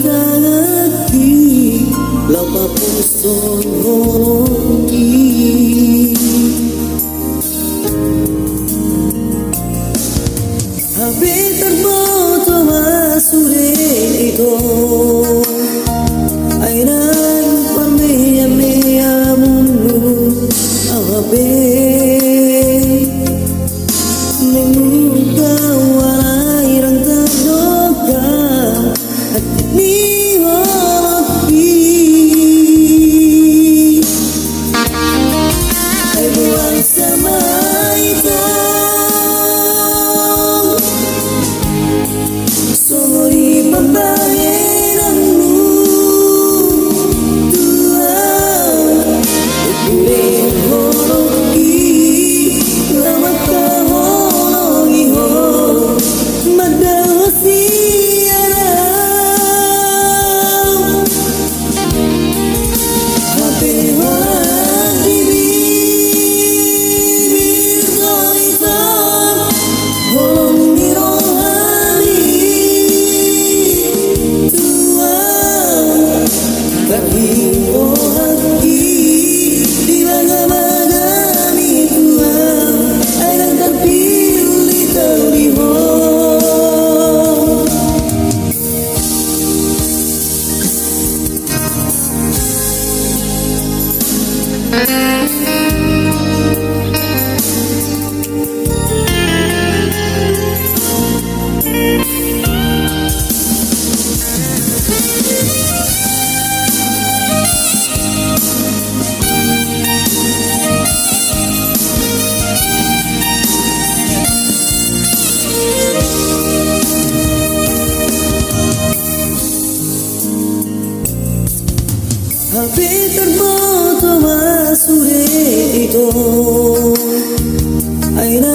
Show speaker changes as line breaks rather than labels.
dagati lapa puson hoki habe terboto masure ito airan parmeya meya mungu awabe menguka warai rang terdoka hati hoki ai buang sama itu sorry pembayaranmu Tuhan ukure hoki lama kahologi ho madawasi hape holang di bibir doisa holong di rohani Tuhan bagi hati di mana-mana Tuhan air terpilih terlihat habe terboto masure ito ay na